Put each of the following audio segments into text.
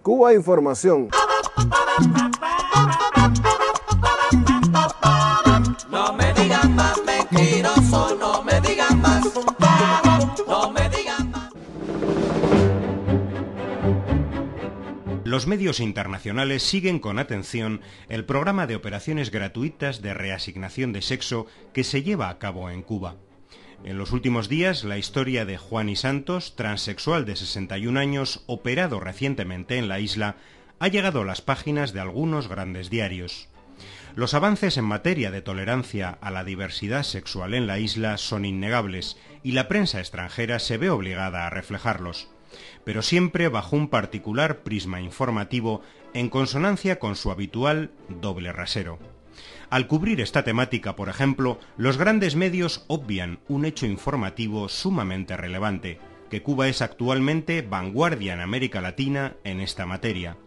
Cuba Información. No me digan más mentiroso, no me digan más, no me digan más. Los medios internacionales siguen con atención el programa de operaciones gratuitas de reasignación de sexo que se lleva a cabo en Cuba. En los últimos días, la historia de Juan y Santos, transexual de 61 años, operado recientemente en la isla, ha llegado a las páginas de algunos grandes diarios. Los avances en materia de tolerancia a la diversidad sexual en la isla son innegables y la prensa extranjera se ve obligada a reflejarlos, pero siempre bajo un particular prisma informativo en consonancia con su habitual doble rasero. Al cubrir esta temática, por ejemplo, los grandes medios obvian un hecho informativo sumamente relevante, que Cuba es actualmente vanguardia en América Latina en esta materia.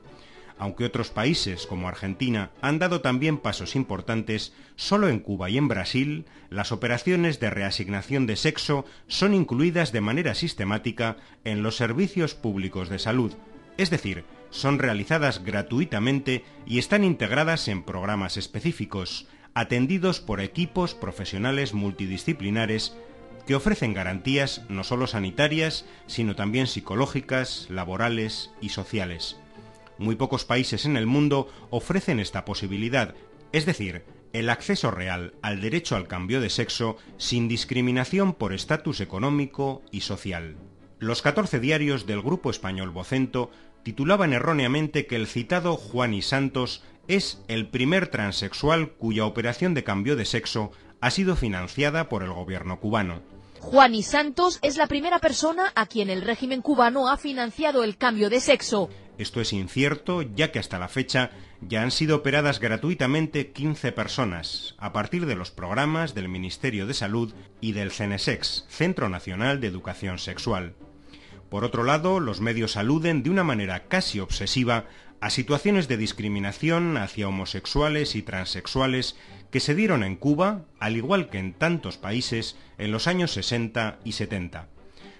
Aunque otros países, como Argentina, han dado también pasos importantes, solo en Cuba y en Brasil, las operaciones de reasignación de sexo son incluidas de manera sistemática en los servicios públicos de salud, es decir, son realizadas gratuitamente y están integradas en programas específicos, atendidos por equipos profesionales multidisciplinares que ofrecen garantías no solo sanitarias, sino también psicológicas, laborales y sociales. Muy pocos países en el mundo ofrecen esta posibilidad, es decir, el acceso real al derecho al cambio de sexo sin discriminación por estatus económico y social. Los 14 diarios del grupo español Vocento titulaban erróneamente que el citado Juan y Santos es el primer transexual cuya operación de cambio de sexo ha sido financiada por el gobierno cubano. Juan y Santos es la primera persona a quien el régimen cubano ha financiado el cambio de sexo. Esto es incierto, ya que hasta la fecha ya han sido operadas gratuitamente 15 personas, a partir de los programas del Ministerio de Salud y del CENESEX, Centro Nacional de Educación Sexual. Por otro lado, los medios aluden de una manera casi obsesiva a situaciones de discriminación hacia homosexuales y transexuales que se dieron en Cuba, al igual que en tantos países, en los años 60 y 70.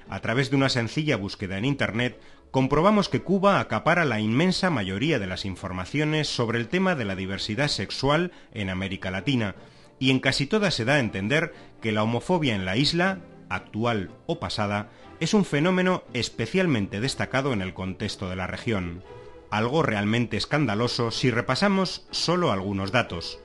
A través de una sencilla búsqueda en Internet, comprobamos que Cuba acapara la inmensa mayoría de las informaciones sobre el tema de la diversidad sexual en América Latina, y en casi todas se da a entender que la homofobia en la isla, actual o pasada, es un fenómeno especialmente destacado en el contexto de la región. Algo realmente escandaloso si repasamos solo algunos datos.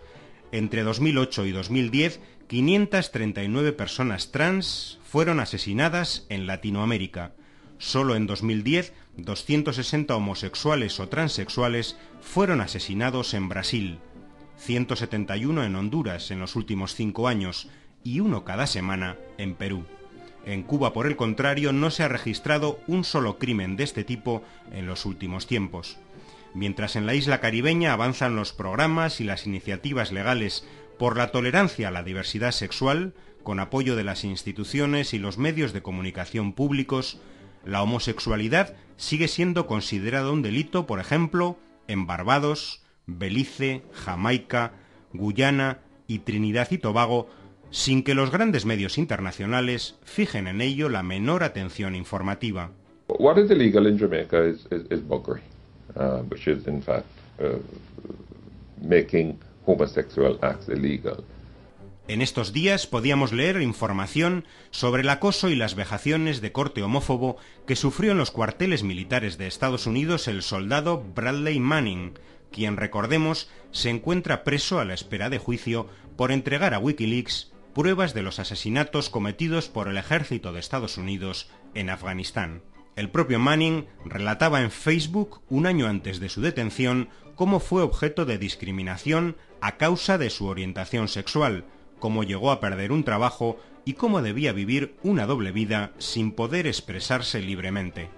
Entre 2008 y 2010, 539 personas trans fueron asesinadas en Latinoamérica. Solo en 2010, 260 homosexuales o transexuales fueron asesinados en Brasil, 171 en Honduras en los últimos 5 años y uno cada semana en Perú. En Cuba, por el contrario, no se ha registrado un solo crimen de este tipo en los últimos tiempos. Mientras en la isla caribeña avanzan los programas y las iniciativas legales por la tolerancia a la diversidad sexual, con apoyo de las instituciones y los medios de comunicación públicos, la homosexualidad sigue siendo considerada un delito, por ejemplo, en Barbados, Belice, Jamaica, Guyana y Trinidad y Tobago, sin que los grandes medios internacionales fijen en ello la menor atención informativa. What is illegal in Jamaica is buggery, which is in fact making homosexual acts illegal. En estos días podíamos leer información sobre el acoso y las vejaciones de corte homófobo que sufrió en los cuarteles militares de Estados Unidos el soldado Bradley Manning, quien, recordemos, se encuentra preso a la espera de juicio por entregar a Wikileaks pruebas de los asesinatos cometidos por el ejército de Estados Unidos en Afganistán. El propio Manning relataba en Facebook, un año antes de su detención, cómo fue objeto de discriminación a causa de su orientación sexual, cómo llegó a perder un trabajo y cómo debía vivir una doble vida sin poder expresarse libremente.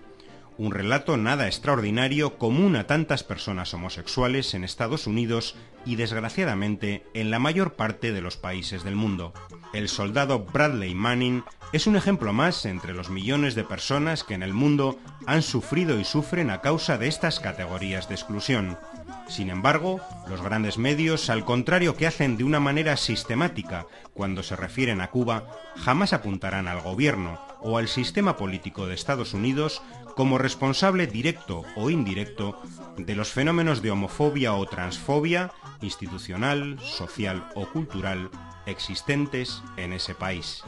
Un relato nada extraordinario, común a tantas personas homosexuales en Estados Unidos y, desgraciadamente, en la mayor parte de los países del mundo. El soldado Bradley Manning es un ejemplo más entre los millones de personas que en el mundo han sufrido y sufren a causa de estas categorías de exclusión. Sin embargo, los grandes medios, al contrario que hacen de una manera sistemática cuando se refieren a Cuba, jamás apuntarán al gobierno o al sistema político de Estados Unidos como responsable directo o indirecto de los fenómenos de homofobia o transfobia, institucional, social o cultural, existentes en ese país.